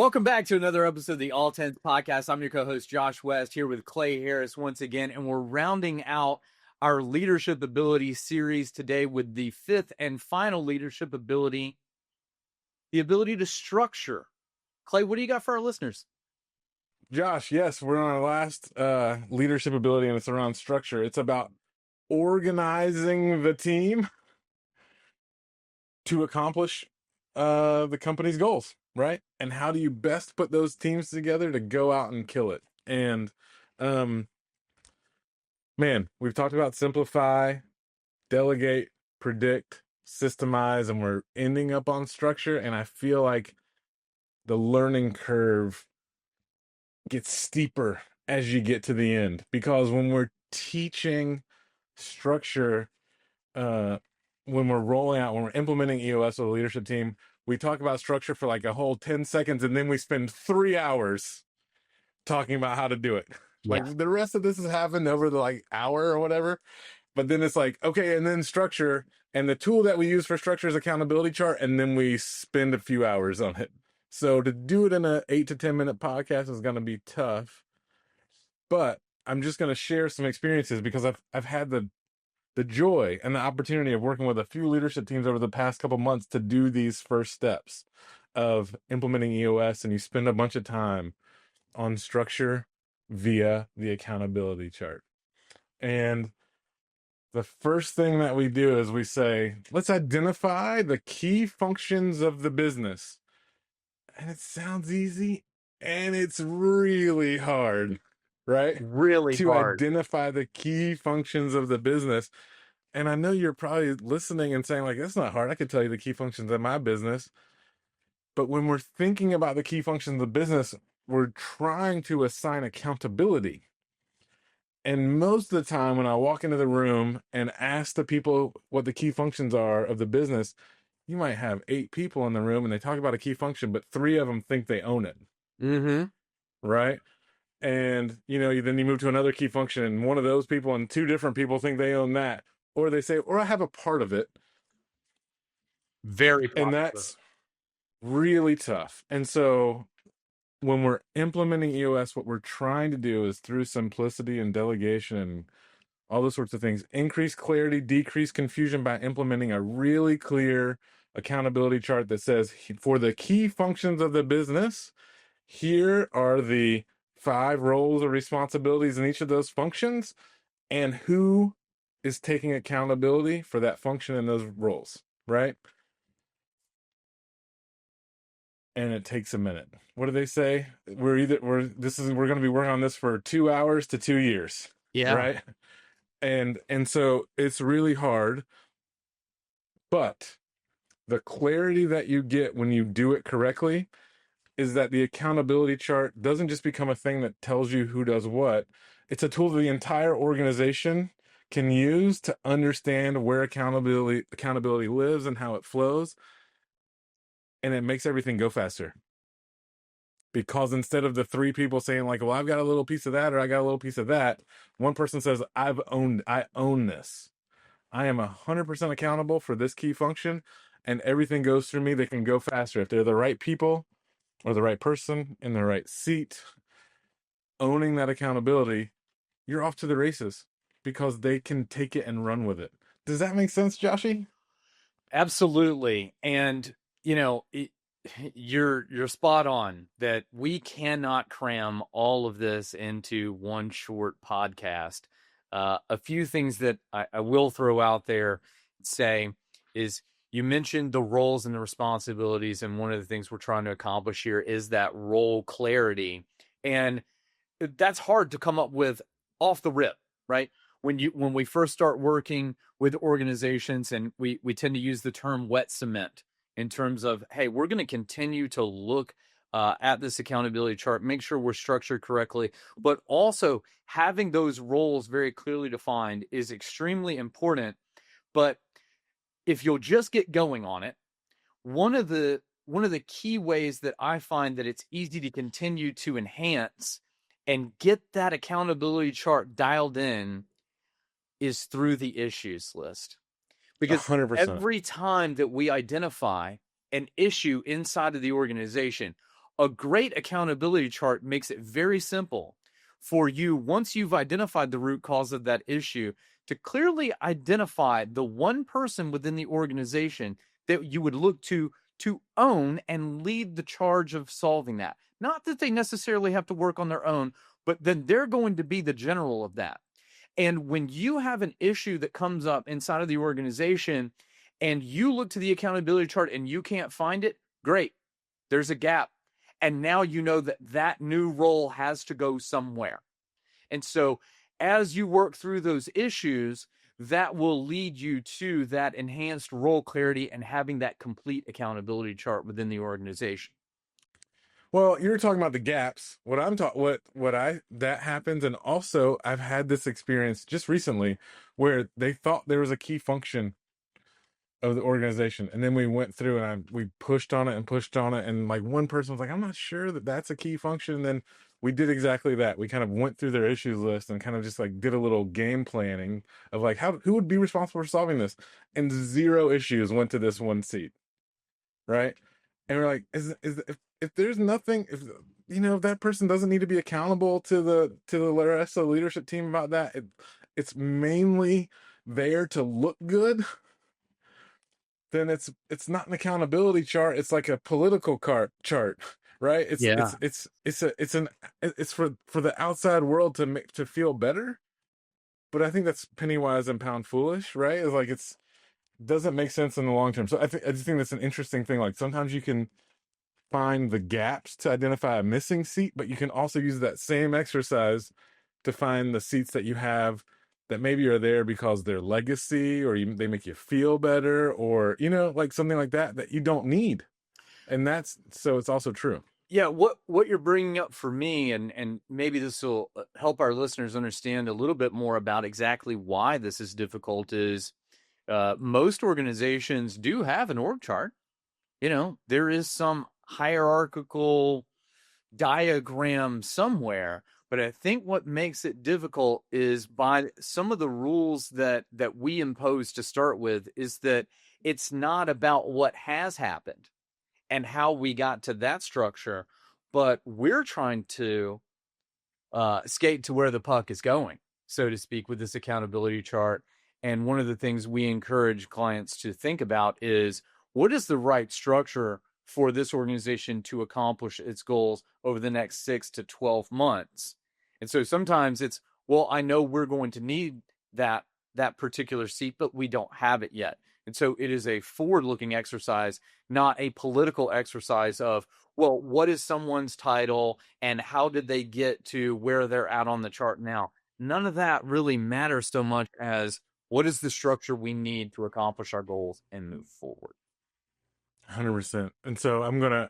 Welcome back to another episode of the All Tens Podcast. I'm your co-host, Josh West, here with Clay Harris once again, and we're rounding out our leadership ability series today with the fifth and final leadership ability, the ability to structure. Clay, what do you got for our listeners? Josh, yes, we're on our last leadership ability, and it's around structure. It's about organizing the team to accomplish the company's goals, right? And how do you best put those teams together to go out and kill it? And man, we've talked about simplify, delegate, predict, systemize, and we're ending up on structure. And I feel like the learning curve gets steeper as you get to the end, because when we're teaching structure, when we're implementing EOS with a leadership team, we talk about structure for like a whole 10 seconds, and then we spend 3 hours talking about how to do it. Like the rest of this has happened over the like hour or whatever. But then it's like, okay, and then structure, and the tool that we use for structure is accountability chart, and then we spend a few hours on it. So to do it in a 8 to 10 minute podcast is going to be tough. But I'm just going to share some experiences, because I've had the joy and the opportunity of working with a few leadership teams over the past couple months to do these first steps of implementing EOS, and you spend a bunch of time on structure via the accountability chart. And the first thing that we do is we say, let's identify the key functions of the business. And it sounds easy, and it's really hard, right? Really to hard. identify the key functions of the business. And I know you're probably listening and saying, like, that's not hard. I could tell you the key functions of my business. But when we're thinking about the key functions of the business, we're trying to assign accountability. And most of the time when I walk into the room and ask the people what the key functions are of the business, you might have 8 people in the room and they talk about a key function, but 3 of them think they own it. Mm-hmm. Right? And, then you move to another key function, and one of those people and 2 different people think they own that. Or they say, or I have a part of it. Very popular. And that's really tough. And so when we're implementing EOS, what we're trying to do is, through simplicity and delegation and all those sorts of things, increase clarity, decrease confusion by implementing a really clear accountability chart that says, for the key functions of the business, here are the 5 roles or responsibilities in each of those functions, and who is taking accountability for that function and those roles, right? And it takes a minute. What do they say? We're going to be working on this for 2 hours to 2 years. Yeah. Right. And so it's really hard, but the clarity that you get when you do it correctly is that the accountability chart doesn't just become a thing that tells you who does what. It's a tool that the entire organization can use to understand where accountability lives and how it flows. And it makes everything go faster. Because instead of the 3 people saying, like, well, I've got a little piece of that, or I got a little piece of that, one person says, I own this. I am 100% accountable for this key function, and everything goes through me. They can go faster if they're the right people or the right person in the right seat owning that accountability. You're off to the races, because they can take it and run with it. Does that make sense, Joshy? Absolutely. And, you're spot on that we cannot cram all of this into one short podcast. A few things that I will throw out there say is, you mentioned the roles and the responsibilities, and one of the things we're trying to accomplish here is that role clarity. And that's hard to come up with off the rip, right? When we first start working with organizations, and we tend to use the term wet cement in terms of, hey, we're going to continue to look at this accountability chart, make sure we're structured correctly, but also having those roles very clearly defined is extremely important. But if you'll just get going on it, one of the key ways that I find that it's easy to continue to enhance and get that accountability chart dialed in is through the issues list. Because 100%. every time that we identify an issue inside of the organization, a great accountability chart makes it very simple for you, once you've identified the root cause of that issue, to clearly identify the one person within the organization that you would look to own and lead the charge of solving that. Not that they necessarily have to work on their own, but then they're going to be the general of that. And when you have an issue that comes up inside of the organization and you look to the accountability chart and you can't find it, great. There's a gap. And now you know that that new role has to go somewhere. And so as you work through those issues, that will lead you to that enhanced role clarity and having that complete accountability chart within the organization. Well, you were talking about the gaps. That happens, and also I've had this experience just recently where they thought there was a key function of the organization, and then we went through and we pushed on it, and like one person was like, "I'm not sure that that's a key function," and then we did exactly that. We kind of went through their issues list and kind of just like did a little game planning of like who would be responsible for solving this, and zero issues went to this one seat, right? And we're like, if there's nothing, if if that person doesn't need to be accountable to the rest of the leadership team about that, it's mainly there to look good, then it's not an accountability chart. It's like a political chart, right? Yeah. It's for the outside world to feel better. But I think that's penny wise and pound foolish, right? It's like it doesn't make sense in the long term. So I just think that's an interesting thing. Like sometimes you can find the gaps to identify a missing seat, but you can also use that same exercise to find the seats that you have that maybe are there because they're legacy, or they make you feel better, or like something like that you don't need. And it's also true. Yeah, what you're bringing up for me, and maybe this will help our listeners understand a little bit more about exactly why this is difficult, is most organizations do have an org chart. There is some hierarchical diagram somewhere, but I think what makes it difficult is by some of the rules that we impose to start with, is that it's not about what has happened and how we got to that structure, but we're trying to skate to where the puck is going, so to speak, with this accountability chart. And one of the things we encourage clients to think about is, what is the right structure for this organization to accomplish its goals over the next 6 to 12 months? And so sometimes it's, well, I know we're going to need that particular seat, but we don't have it yet. And so it is a forward-looking exercise, not a political exercise of, well, what is someone's title and how did they get to where they're at on the chart now? None of that really matters so much as, what is the structure we need to accomplish our goals and move forward? 100%. And so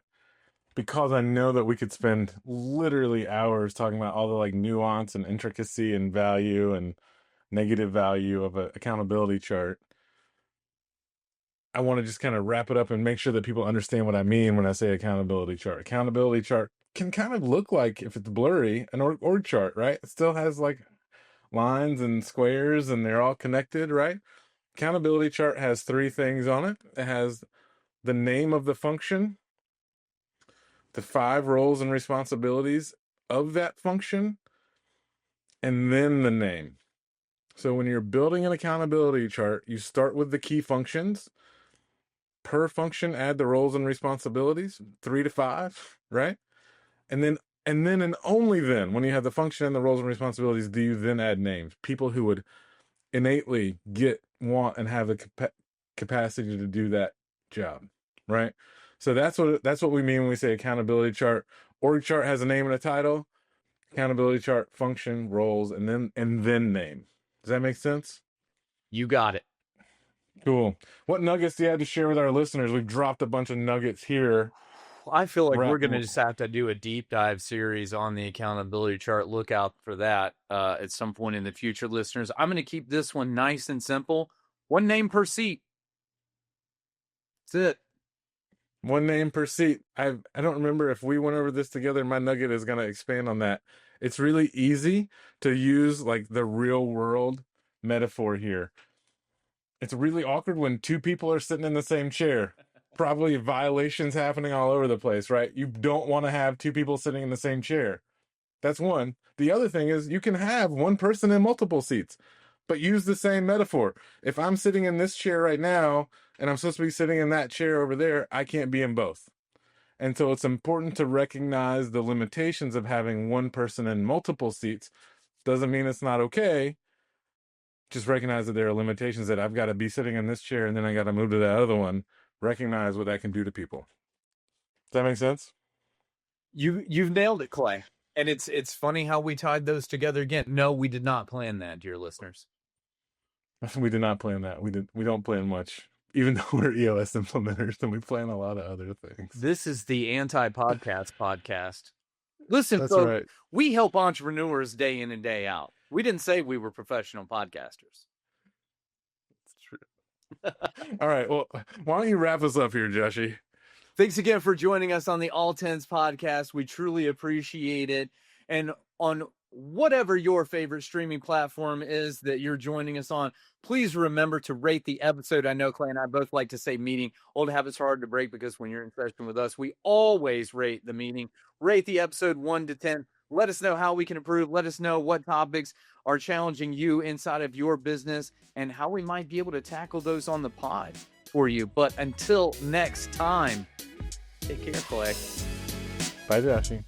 because I know that we could spend literally hours talking about all the like nuance and intricacy and value and negative value of an accountability chart, I want to just kind of wrap it up and make sure that people understand what I mean when I say accountability chart. Accountability chart can kind of look like, if it's blurry, an org chart, right? It still has like lines and squares and they're all connected, right? Accountability chart has three things on it. It has the name of the function, the 5 roles and responsibilities of that function, and then the name. So when you're building an accountability chart, you start with the key functions. Per function, add the roles and responsibilities, 3 to 5, right? And then and only then, when you have the function and the roles and responsibilities, do you then add names. People who would innately want and have the capacity to do that job, right? So that's what we mean when we say accountability chart. Org chart has a name and a title. Accountability chart, function, roles, and then name. Does that make sense? You got it. Cool. What nuggets do you have to share with our listeners? We've dropped a bunch of nuggets here. I feel like we're Wrap- going to just have to do a deep dive series on the accountability chart. Look out for that at some point in the future, listeners. I'm going to keep this one nice and simple. One name per seat. That's it. One name per seat. I don't remember if we went over this together. My nugget is going to expand on that. It's really easy to use like the real world metaphor here. It's really awkward when 2 people are sitting in the same chair. probably violations happening all over the place, right? You don't want to have two people sitting in the same chair. That's one. The other thing is you can have one person in multiple seats, but use the same metaphor. If I'm sitting in this chair right now and I'm supposed to be sitting in that chair over there, I can't be in both. And so it's important to recognize the limitations of having one person in multiple seats. Doesn't mean it's not okay. Just recognize that there are limitations, that I've got to be sitting in this chair and then I got to move to that other one. Recognize what that can do to people. Does that make sense? You've nailed it, Clay. And it's funny how we tied those together again. No, we did not plan that, dear listeners. We did not plan that. We don't plan much. Even though we're EOS implementers, and we plan a lot of other things. This is the Anti-Podcast podcast. Listen, That's folks, right. we help entrepreneurs day in and day out. We didn't say we were professional podcasters. It's true. All right. Well, why don't you wrap us up here, Joshy? Thanks again for joining us on the All Tens podcast. We truly appreciate it. And on whatever your favorite streaming platform is that you're joining us on, please remember to rate the episode. I know Clay and I both like to say meeting. Old habits hard to break, because when you're in session with us, we always rate the meeting. Rate the episode 1 to 10. Let us know how we can improve. Let us know what topics are challenging you inside of your business and how we might be able to tackle those on the pod for you. But until next time, take care, Clay. Bye, Joshy.